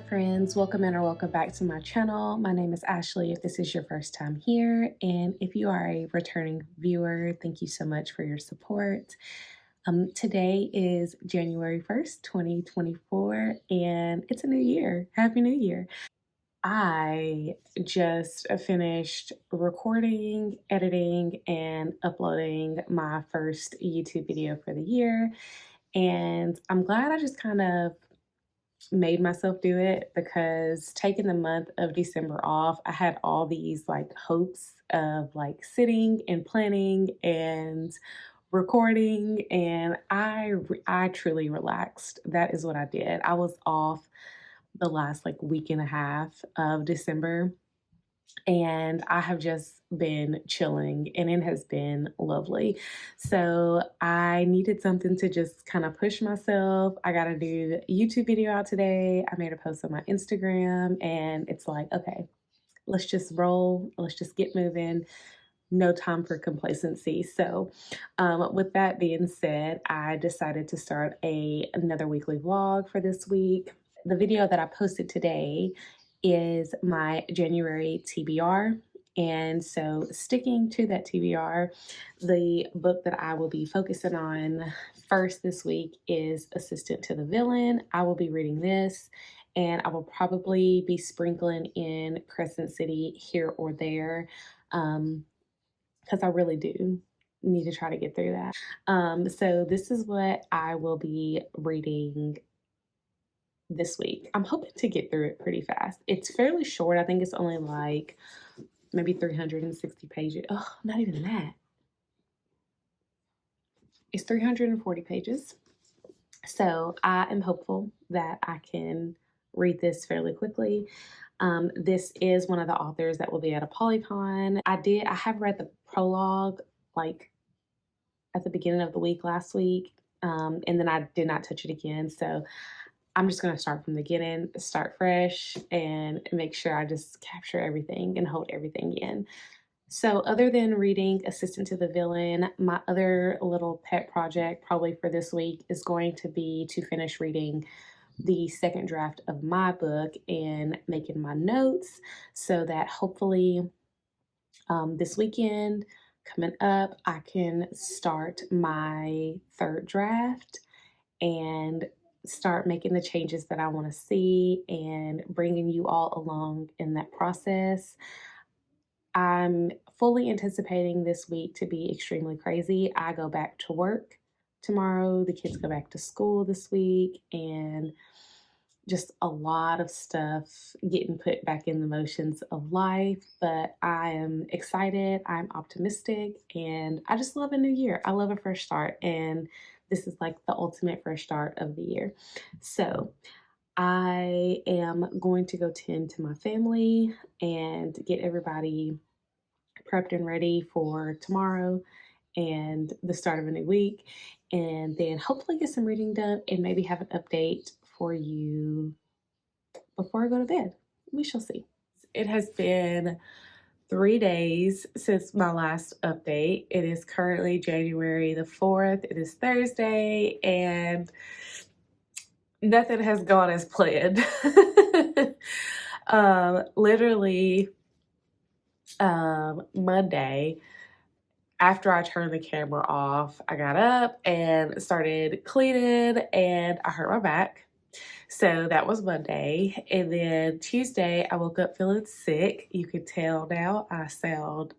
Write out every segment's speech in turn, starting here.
friends, welcome in or welcome back to my channel. My name is Ashley if this is your first time here, and if you are a returning viewer, thank you so much for your support. Today is January 1st, 2024, and it's a new year. Happy New Year. I just finished recording, editing, and uploading my first YouTube video for the year, and I'm glad I just kind of made myself do it because taking the month of December off, I had all these like hopes of like sitting and planning and recording, and I truly relaxed. That is what I did. I was off the last like week and a half of December, and I have just been chilling and it has been lovely. So I needed something to just kind of push myself. I got a new YouTube video out today. I made a post on my Instagram and it's like, okay, let's just roll. Let's just get moving. No time for complacency. So with that being said, I decided to start another weekly vlog for this week. The video that I posted today is my January TBR. And so, sticking to that TBR, the book that I will be focusing on first this week is Assistant to the Villain. I will be reading this, and I will probably be sprinkling in Crescent City here or there because I really do need to try to get through that. So, this is what I will be reading this week. I'm hoping to get through it pretty fast. It's fairly short. I think it's only like maybe 360 pages. Oh, not even that. It's 340 pages. So I am hopeful that I can read this fairly quickly. This is one of the authors that will be at a Polycon. I have read the prologue like at the beginning of the week last week. And then I did not touch it again. So I'm just going to start from the beginning, start fresh, and make sure I just capture everything and hold everything in. So other than reading Assistant to the Villain, my other little pet project probably for this week is going to be to finish reading the second draft of my book and making my notes so that hopefully this weekend coming up, I can start my third draft and start making the changes that I want to see and bringing you all along in that process. I'm fully anticipating this week to be extremely crazy. I go back to work tomorrow. The kids go back to school this week, and just a lot of stuff getting put back in the motions of life. But I am excited, I'm optimistic, and I just love a new year. I love a fresh start, and this is like the ultimate fresh start of the year. So I am going to go tend to my family and get everybody prepped and ready for tomorrow and the start of a new week, and then hopefully get some reading done and maybe have an update for you before I go to bed. We shall see. It has been 3 days since my last update. It is currently January the 4th. It is Thursday, and nothing has gone as planned. Literally, Monday, after I turned the camera off, I got up and started cleaning, and I hurt my back. So that was Monday. And then Tuesday, I woke up feeling sick. You can tell now I sound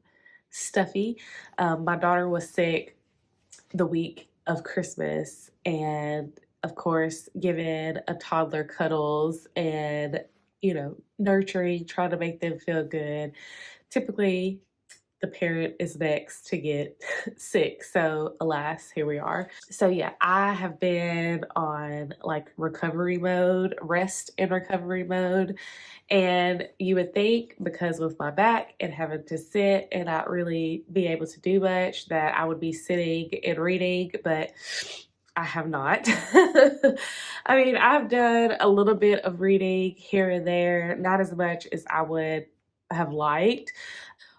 stuffy. My daughter was sick the week of Christmas, and of course, giving a toddler cuddles and, nurturing, trying to make them feel good. Typically, the parent is next to get sick. So alas, here we are. So yeah, I have been on like recovery mode, rest and recovery mode. And you would think because with my back and having to sit and not really be able to do much that I would be sitting and reading, but I have not. I mean, I've done a little bit of reading here and there, not as much as I would have liked.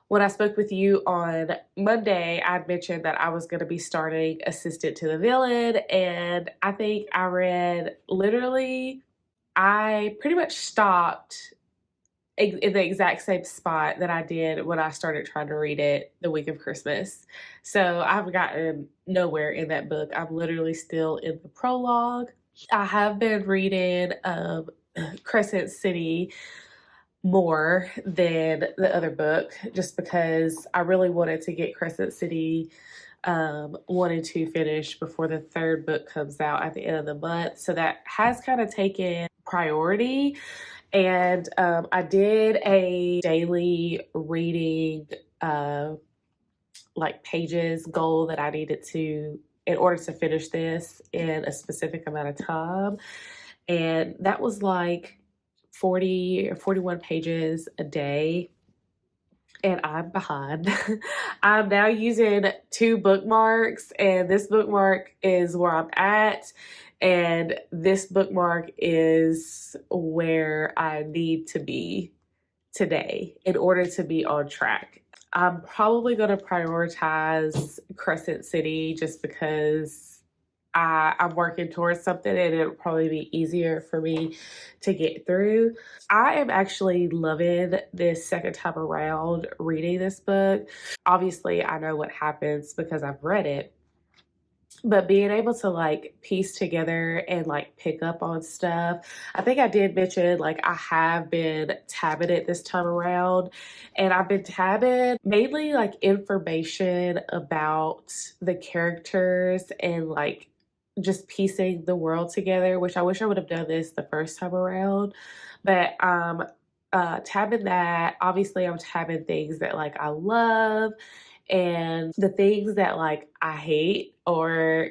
When I spoke with you on Monday, I mentioned that I was going to be starting Assistant to the Villain, and I think I read literally I pretty much stopped in the exact same spot that I did when I started trying to read it the week of Christmas. So I've gotten nowhere in that book. I'm literally still in the prologue. I have been reading Crescent City more than the other book just because I really wanted to get Crescent City 1 and 2 finished before the third book comes out at the end of the month. So that has kind of taken priority. And I did a daily reading, uh, like pages goal that I needed to, in order to finish this in a specific amount of time. And that was like 40 or 41 pages a day. And I'm behind. I'm now using 2 bookmarks, and this bookmark is where I'm at, and this bookmark is where I need to be today in order to be on track. I'm probably going to prioritize Crescent City just because I'm working towards something and it'll probably be easier for me to get through. I am actually loving this second time around reading this book. Obviously, I know what happens because I've read it, but being able to like piece together and like pick up on stuff. I think I did mention like I have been tabbing it this time around, and I've been tabbing mainly like information about the characters and like just piecing the world together, which I wish I would have done this the first time around. But tabbing that, obviously I'm tabbing things that like I love, and the things that like I hate or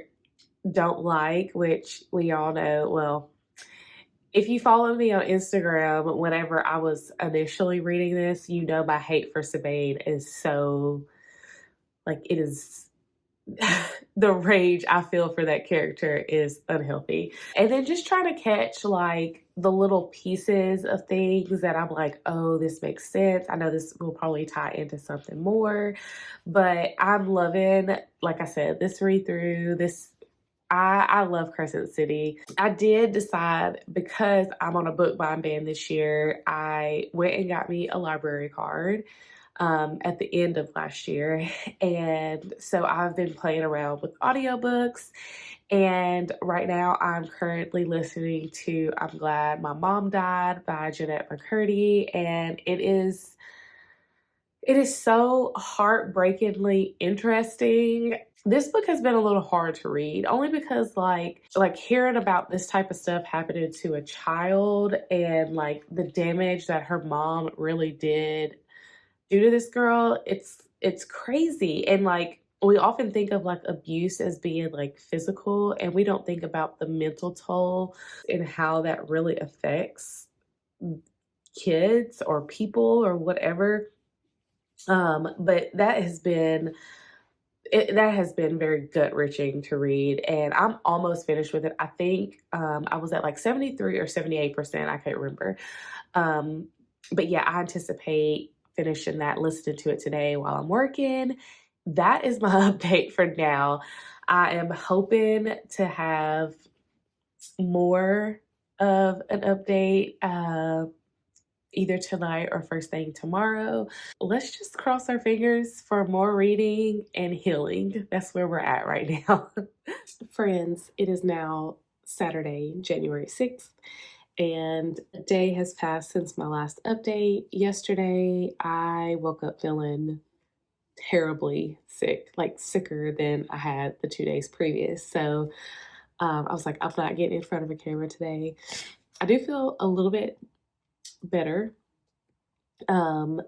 don't like, which we all know. Well, if you follow me on Instagram, whenever I was initially reading this, you know my hate for Sabine is so like it is the rage I feel for that character is unhealthy. And then just trying to catch like the little pieces of things that I'm like, oh, this makes sense. I know this will probably tie into something more, but I'm loving, like I said, this read through. I love Crescent City. I did decide because I'm on a book buying ban this year, I went and got me a library card at the end of last year. And so I've been playing around with audiobooks. And right now I'm currently listening to I'm Glad My Mom Died by Jeanette McCurdy. And it is so heartbreakingly interesting. This book has been a little hard to read only because like hearing about this type of stuff happening to a child and like the damage that her mom really did due to this girl, it's crazy. And like we often think of like abuse as being like physical, and we don't think about the mental toll and how that really affects kids or people or whatever. But that has been very gut wrenching to read, and I'm almost finished with it. I think I was at like 73 or 78%. I can't remember. Um, but yeah, I anticipate finishing that, listening to it today while I'm working. That is my update for now. I am hoping to have more of an update either tonight or first thing tomorrow. Let's just cross our fingers for more reading and healing. That's where we're at right now. Friends, it is now Saturday, January 6th, and a day has passed since my last update. Yesterday, I woke up feeling terribly sick, like sicker than I had the 2 days previous. So I was like, I'm not getting in front of a camera today. I do feel a little bit better. Not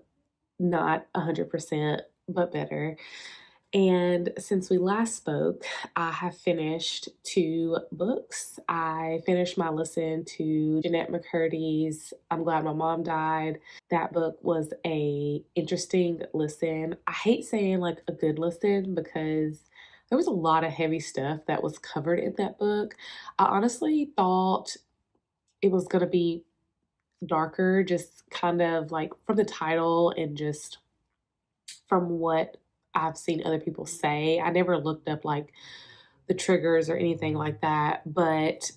100%, but better. And since we last spoke, I have finished 2 books. I finished my listen to Jeanette McCurdy's I'm Glad My Mom Died. That book was a interesting listen. I hate saying like a good listen because there was a lot of heavy stuff that was covered in that book. I honestly thought it was going to be darker, just kind of like from the title and just from what I've seen other people say. I never looked up like the triggers or anything like that, but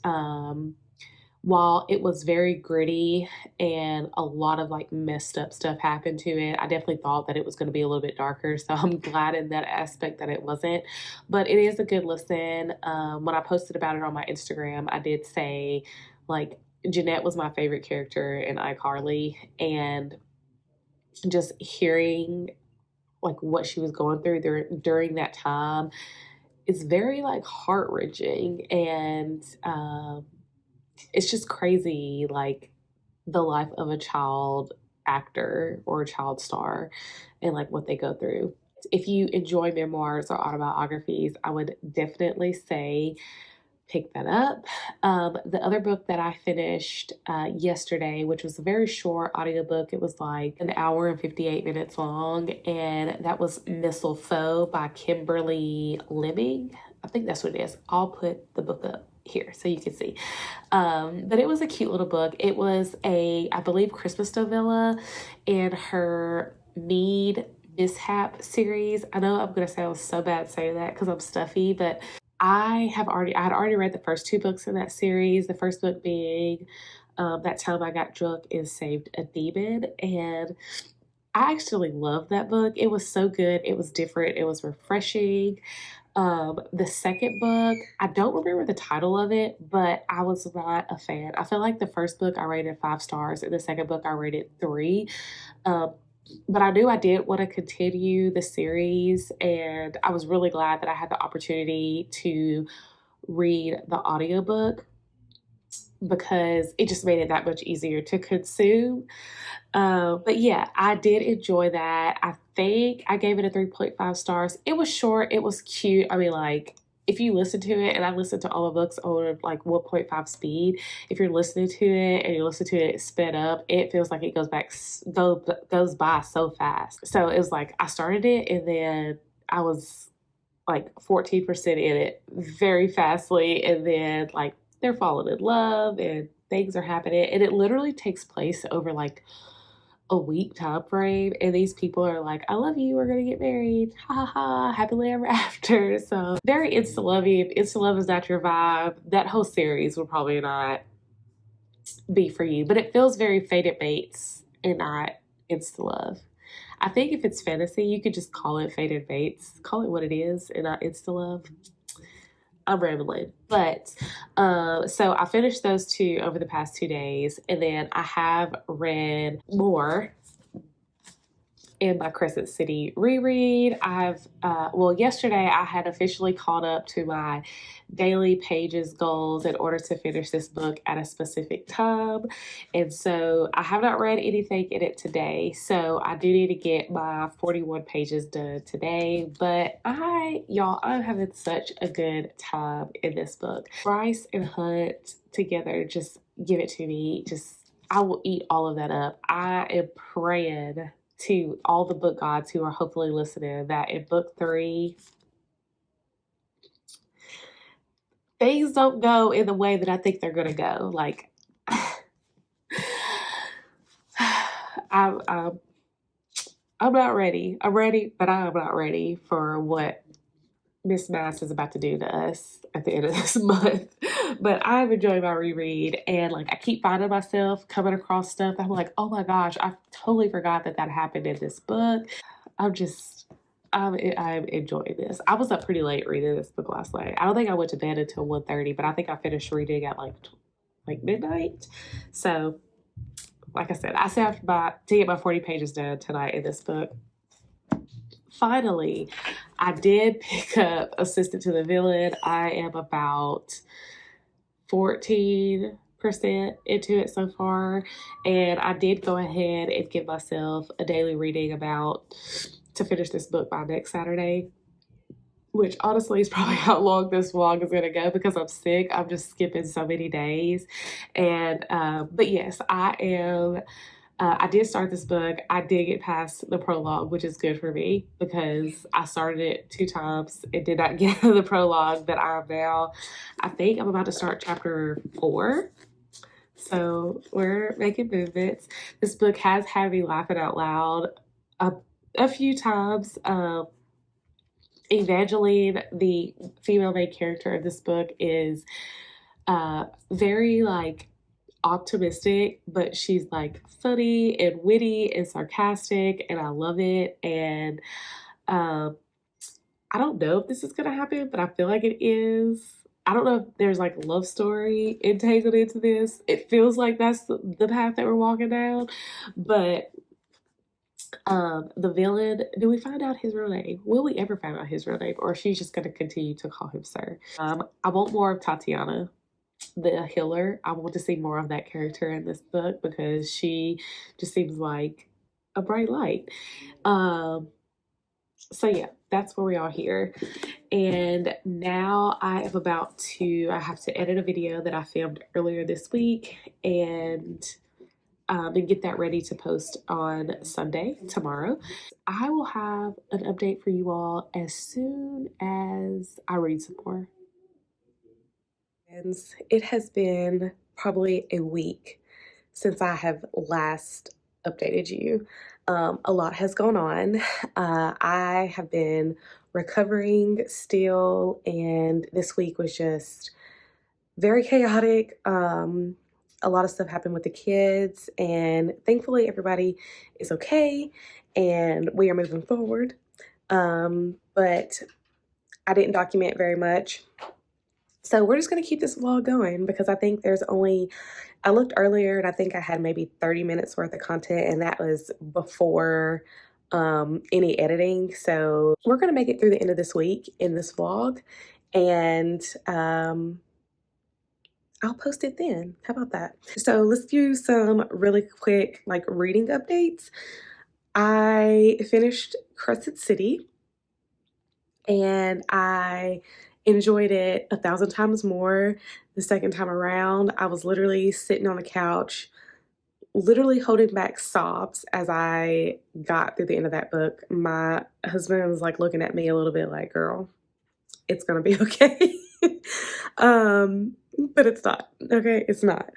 while it was very gritty and a lot of like messed up stuff happened to it, I definitely thought that it was going to be a little bit darker. So I'm glad in that aspect that it wasn't. But it is a good listen. When I posted about it on my Instagram, I did say like Jeanette was my favorite character in iCarly, and just hearing like what she was going through during that time is very like heart wrenching, and it's just crazy, like the life of a child actor or a child star and like what they go through. If you enjoy memoirs or autobiographies, I would definitely say pick that up. The other book that I finished yesterday, which was a very short audiobook, it was like an hour and 58 minutes long, and that was Missile Foe by Kimberly Lemming. I think that's what it is. I'll put the book up here so you can see. But it was a cute little book. It was a, I believe, Christmas novella in her Mead Mishap series. I know I'm going to sound so bad saying that because I'm stuffy, but I had already read the first two books in that series. The first book being That Time I Got Drunk and Saved a Demon. And I actually loved that book. It was so good. It was different. It was refreshing. The second book, I don't remember the title of it, but I was not a fan. I feel like the first book I rated 5 stars, and the second book I rated 3. Um, but I knew I did want to continue the series, and I was really glad that I had the opportunity to read the audiobook because it just made it that much easier to consume. But yeah, I did enjoy that. I think I gave it a 3.5 stars. It was short, it was cute. I mean, like, if you listen to it, and I listened to all the books on like 1.5 speed, if you're listening to it and you listen to it sped up, it feels like it goes by so fast. So it was like I started it and then I was like 14% in it very fastly, and then like they're falling in love and things are happening, and it literally takes place over like a week time frame, and these people are like, I love you, we're gonna get married, ha ha ha, happily ever after. So very insta lovey. If insta love is not your vibe, that whole series will probably not be for you, but it feels very Fated Mates and not insta love. I think if it's fantasy, you could just call it Fated Mates, call it what it is and not insta love. I'm rambling. But so I finished those two over the past 2 days, and then I have read more in my Crescent City reread. Yesterday I had officially caught up to my daily pages goals in order to finish this book at a specific time. And so I have not read anything in it today. So I do need to get my 41 pages done today. But I'm having such a good time in this book. Bryce and Hunt together, just give it to me. I will eat all of that up. I am praying to all the book gods who are hopefully listening that in book 3, things don't go in the way that I think they're going to go. Like, I'm not ready. I'm ready, but I'm not ready for what Miss Mass is about to do to us at the end of this month. But I'm enjoying my reread, and like I keep finding myself coming across stuff. I'm like, oh my gosh, I totally forgot that happened in this book. I'm enjoying this. I was up pretty late reading this book last night. I don't think I went to bed until 1:30, but I think I finished reading at like midnight. So, like I said, I still have to get my 40 pages done tonight in this book. Finally, I did pick up Assistant to the Villain. I am about 14% into it so far, and I did go ahead and give myself a daily reading to finish this book by next Saturday, which honestly is probably how long this vlog is going to go because I'm sick. I'm just skipping so many days. And but yes, I did start this book. I did get past the prologue, which is good for me because I started it 2 times and did not get the prologue. But I think I'm about to start chapter 4. So we're making movements. This book has had me laughing out loud a few times. Evangeline, the female main character of this book, is very like optimistic, but she's like funny and witty and sarcastic, and I love it. And um, I don't know if this is gonna happen, but I feel like it is. I don't know if there's like a love story entangled into this. It feels like that's the path that we're walking down. But the villain, do we find out his real name? Will we ever find out his real name? Or she's just gonna continue to call him sir? I want more of Tatiana, the healer. I want to see more of that character in this book because she just seems like a bright light. Um, so yeah, that's where we are here. And now I have to edit a video that I filmed earlier this week and get that ready to post on Sunday, tomorrow. I will have an update for you all as soon as I read some more. It has been probably a week since I have last updated you. A lot has gone on. I have been recovering still, and this week was just very chaotic. A lot of stuff happened with the kids, and thankfully, everybody is okay and we are moving forward. But I didn't document very much. So we're just going to keep this vlog going because I think I looked earlier and I think I had maybe 30 minutes worth of content, and that was before any editing. So we're going to make it through the end of this week in this vlog, and I'll post it then. How about that? So let's do some really quick like reading updates. I finished Crescent City and I enjoyed it 1,000 times more the second time around. I was literally sitting on the couch, literally holding back sobs as I got through the end of that book. My husband was like looking at me a little bit like, girl, it's gonna be okay. But it's not. Okay, it's not.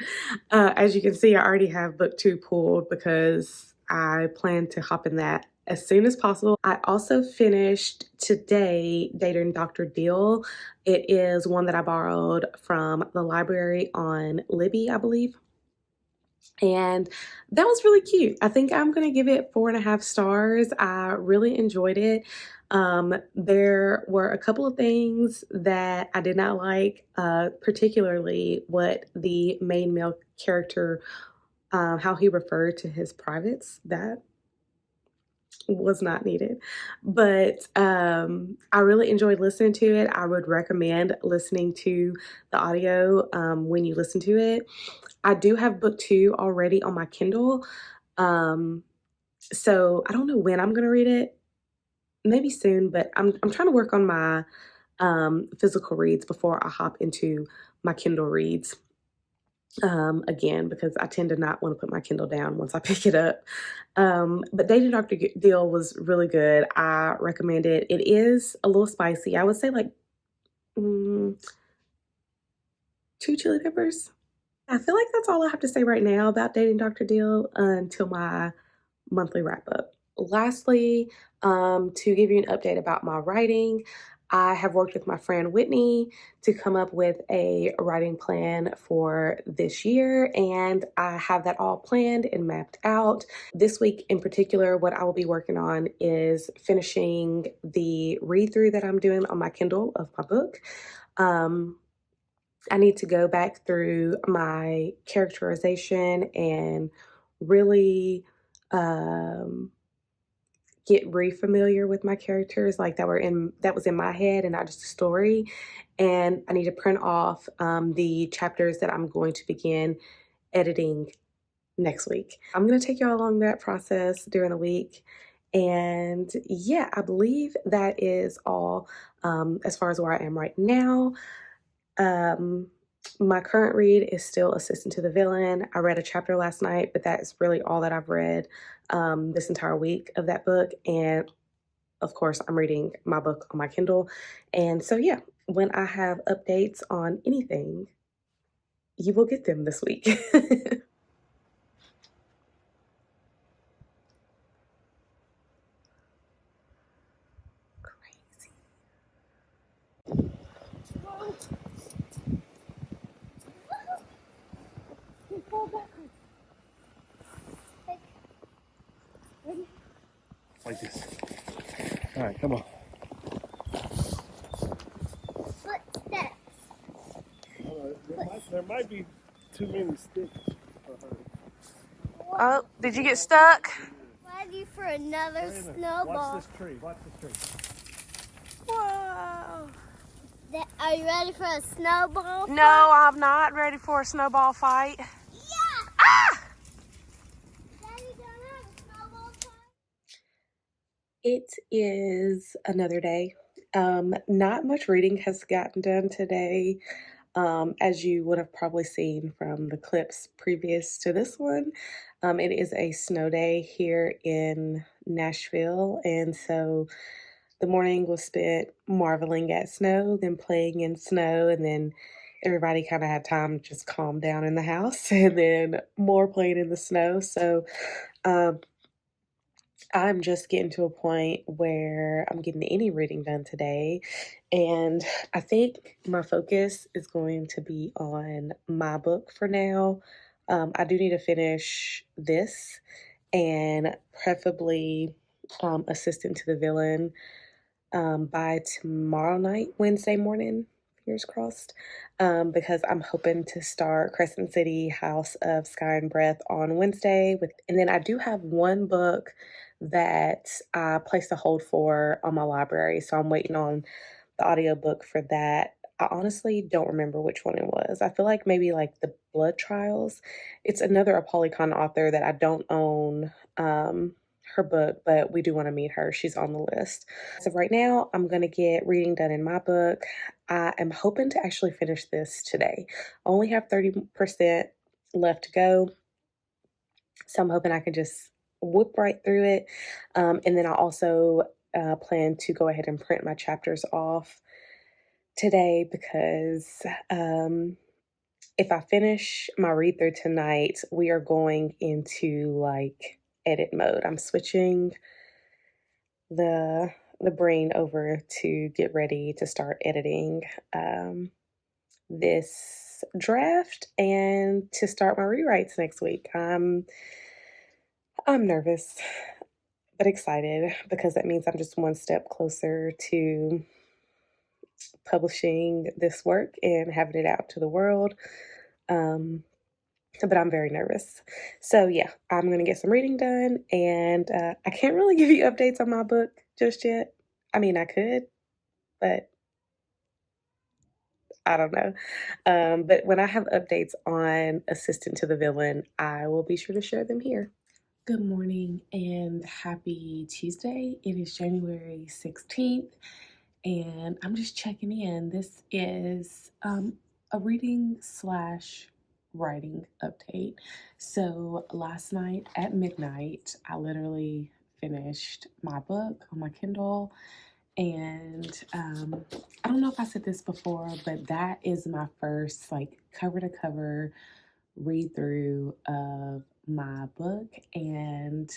As you can see, I already have book 2 pulled because I plan to hop in that as soon as possible. I also finished today Dating Dr. Deal. It is one that I borrowed from the library on Libby, I believe. And that was really cute. I think I'm going to give it 4.5 stars. I really enjoyed it. There were a couple of things that I did not like, particularly what the main male character, how he referred to his privates. That was not needed, but I really enjoyed listening to it. I would recommend listening to the audio when you listen to it. I do have book 2 already on my Kindle, so I don't know when I'm gonna read it. Maybe soon, but I'm trying to work on my physical reads before I hop into my Kindle reads again, because I tend to not want to put my Kindle down once I pick it up. But Dating Dr. Deal was really good. I recommend it. It is a little spicy. I would say like 2 chili peppers. I feel like that's all I have to say right now about Dating Dr. Deal until my monthly wrap up. Lastly, to give you an update about my writing, I have worked with my friend Whitney to come up with a writing plan for this year, and I have that all planned and mapped out. This week in particular, what I will be working on is finishing the read through that I'm doing on my Kindle of my book. I need to go back through my characterization and really get re-familiar with my characters like that was in my head and not just a story. And I need to print off the chapters that I'm going to begin editing next week. I'm going to take y'all along that process during the week. And yeah, I believe that is all as far as where I am right now. My current read is still Assistant to the Villain. I read a chapter last night, but that is really all that I've read this entire week of that book. And of course, I'm reading my book on my Kindle. And so, yeah, when I have updates on anything, you will get them this week. Crazy. right, come on. Footsteps. There might be too many sticks for her. Oh, did you get stuck? Ready for another snowball. Watch this tree. Watch this tree. Whoa. Are you ready for a snowball fight? No, I'm not ready for a snowball fight. Yeah! Ah! Daddy, don't have a snowball fight? It is another day. Not much reading has gotten done today. As you would have probably seen from the clips previous to this one, it is a snow day here in Nashville. And so the morning was spent marveling at snow, then playing in snow, and then everybody kind of had time to just calm down in the house, and then more playing in the snow. So um, I'm just getting to a point where I'm getting any reading done today. And I think my focus is going to be on my book for now. I do need to finish this and preferably Assistant to the Villain by tomorrow night, Wednesday morning. Fingers crossed, because I'm hoping to start Crescent City House of Sky and Breath on Wednesday. And then I do have one book that I placed a hold for on my library, so I'm waiting on the audiobook for that. I honestly don't remember which one it was. I feel like maybe like the Blood Trials. It's another Apollycon author that I don't own her book, but we do want to meet her. She's on the list. So right now, I'm going to get reading done in my book. I am hoping to actually finish this today. I only have 30% left to go. So I'm hoping I can just whip right through it. And then I also plan to go ahead and print my chapters off today because if I finish my read through tonight, we are going into like edit mode. I'm switching the brain over to get ready to start editing this draft and to start my rewrites next week. I'm nervous but excited because that means I'm just one step closer to publishing this work and having it out to the world. But I'm very nervous. So, yeah, I'm going to get some reading done, and I can't really give you updates on my book just yet. I mean, I could, but I don't know. But when I have updates on Assistant to the Villain, I will be sure to share them here. Good morning and happy Tuesday. It is January 16th, and I'm just checking in. This is a reading slash writing update. So last night at midnight, I literally finished my book on my Kindle. And I don't know if I said this before, but that is my first like cover to cover read through of my book. And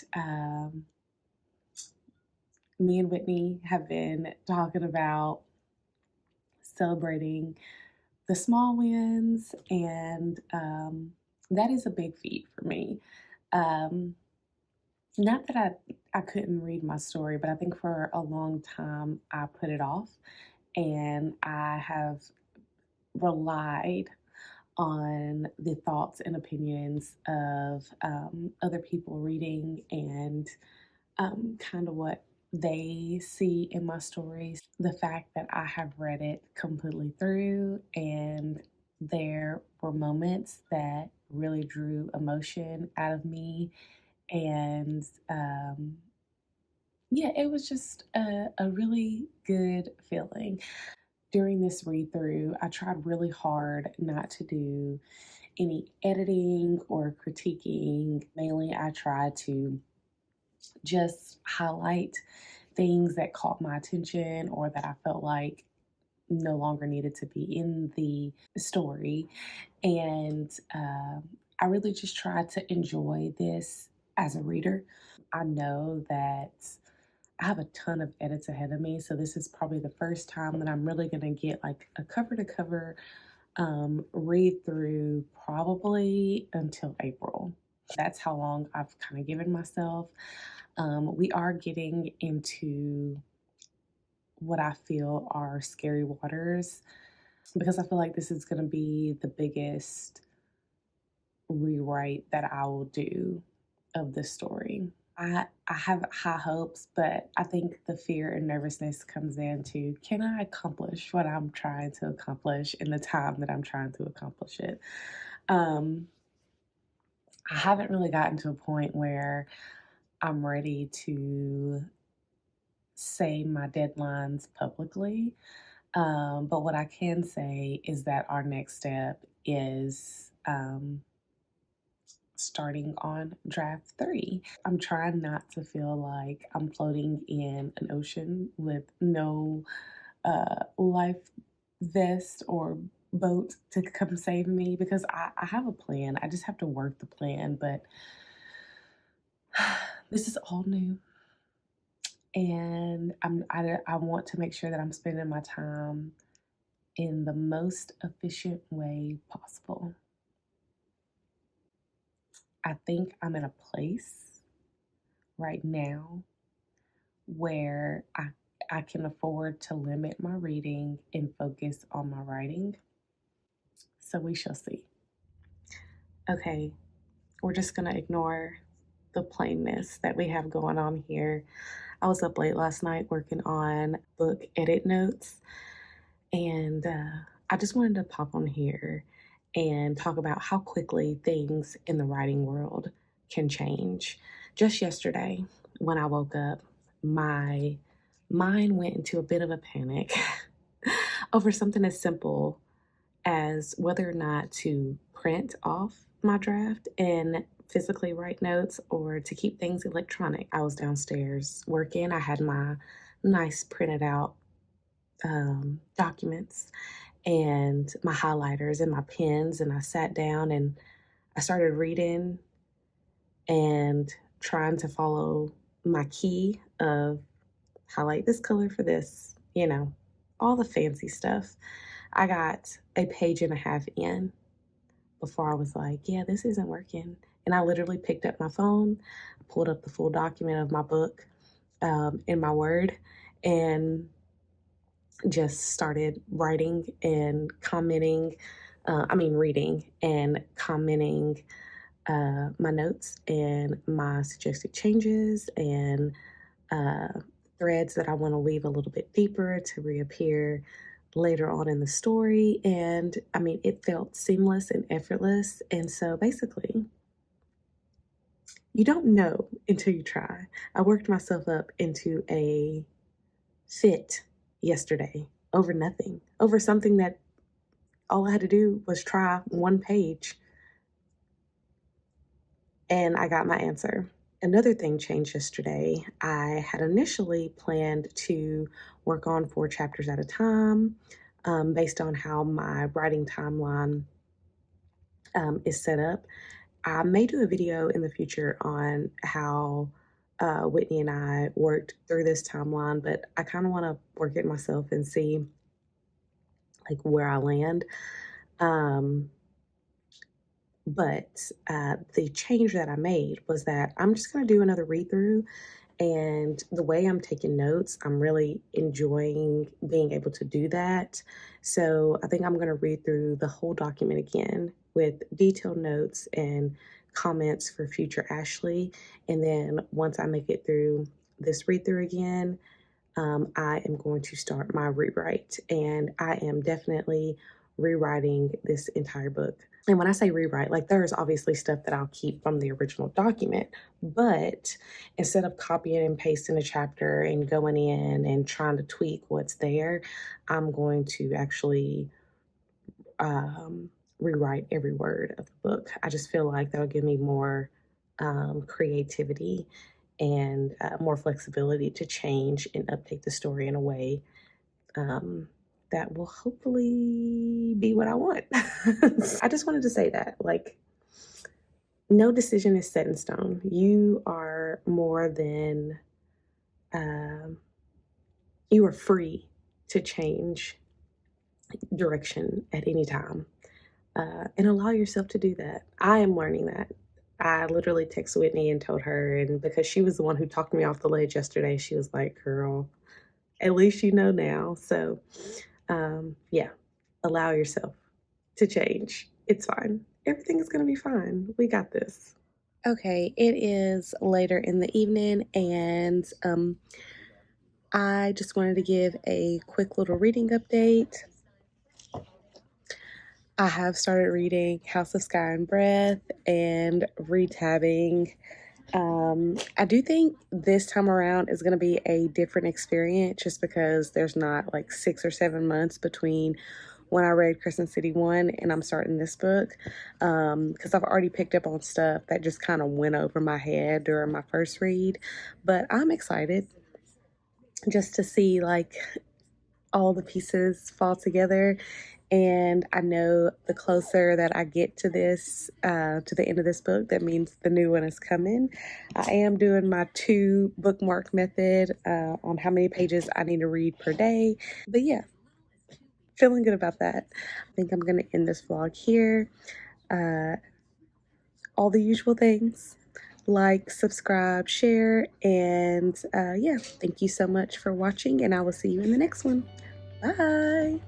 me and Whitney have been talking about celebrating the small wins, and that is a big feat for me. Um, Not that I couldn't read my story, but I think for a long time I put it off, and I have relied on the thoughts and opinions of other people reading and kind of what they see in my stories. The fact that I have read it completely through, and there were moments that really drew emotion out of me, and yeah, it was just a really good feeling. During this read through, I tried really hard not to do any editing or critiquing. Mainly, I tried to just highlight things that caught my attention or that I felt like no longer needed to be in the story. And I really just tried to enjoy this as a reader. I know that I have a ton of edits ahead of me, so this is probably the first time that I'm really going to get like a cover to cover read through probably until April. That's how long I've kind of given myself. We are getting into what I feel are scary waters because I feel like this is going to be the biggest rewrite that I will do of the story. I have high hopes, but I think the fear and nervousness comes into, can I accomplish what I'm trying to accomplish in the time that I'm trying to accomplish it? Um, I haven't really gotten to a point where I'm ready to say my deadlines publicly. But what I can say is that our next step is starting on draft 3. I'm trying not to feel like I'm floating in an ocean with no life vest or boat to come save me because I have a plan. I just have to work the plan. But this is all new. And I want to make sure that I'm spending my time in the most efficient way possible. I think I'm in a place right now where I can afford to limit my reading and focus on my writing. So we shall see. Okay, we're just going to ignore the plainness that we have going on here. I was up late last night working on book edit notes, and I just wanted to pop on here and talk about how quickly things in the writing world can change. Just yesterday, when I woke up, my mind went into a bit of a panic over something as simple as whether or not to print off my draft and physically write notes or to keep things electronic. I was downstairs working. I had my nice printed out documents and my highlighters and my pens, and I sat down and I started reading and trying to follow my key of highlight this color for this, all the fancy stuff. I got a page and a half in before I was like, yeah, this isn't working. And I literally picked up my phone, pulled up the full document of my book in my Word, and just started writing and commenting. Reading and commenting my notes and my suggested changes and threads that I want to weave a little bit deeper to reappear later on in the story. And it felt seamless and effortless. And so basically, you don't know until you try. I worked myself up into a fit yesterday over nothing, over something that all I had to do was try one page and I got my answer. Another thing changed yesterday. I had initially planned to work on 4 chapters at a time based on how my writing timeline is set up. I may do a video in the future on how Whitney and I worked through this timeline, but I kind of want to work it myself and see like where I land. But the change that I made was that I'm just going to do another read through. And the way I'm taking notes, I'm really enjoying being able to do that. So I think I'm going to read through the whole document again with detailed notes and comments for future Ashleigh. And then once I make it through this read through again, I am going to start my rewrite. And I am definitely rewriting this entire book. And when I say rewrite, like there's obviously stuff that I'll keep from the original document, but instead of copying and pasting a chapter and going in and trying to tweak what's there, I'm going to actually rewrite every word of the book. I just feel like that'll give me more creativity and more flexibility to change and update the story in a way that will hopefully be what I want. I just wanted to say that, like, no decision is set in stone. You are more than, you are free to change direction at any time and allow yourself to do that. I am learning that. I literally texted Whitney and told her, and because she was the one who talked me off the ledge yesterday, she was like, girl, at least you know now. So, yeah, allow yourself to change. It's fine. Everything is going to be fine. We got this. Okay, it is later in the evening, and I just wanted to give a quick little reading update. I have started reading House of Sky and Breath and retabbing. I do think this time around is going to be a different experience just because there's not like 6 or 7 months between when I read Crescent City 1 and I'm starting this book. Because I've already picked up on stuff that just kind of went over my head during my first read. But I'm excited just to see like all the pieces fall together. And I know the closer that I get to this, to the end of this book, that means the new one is coming. I am doing my 2 bookmark method on how many pages I need to read per day. But yeah, feeling good about that. I think I'm going to end this vlog here. All the usual things. Like, subscribe, share, and yeah, thank you so much for watching, and I will see you in the next one. Bye.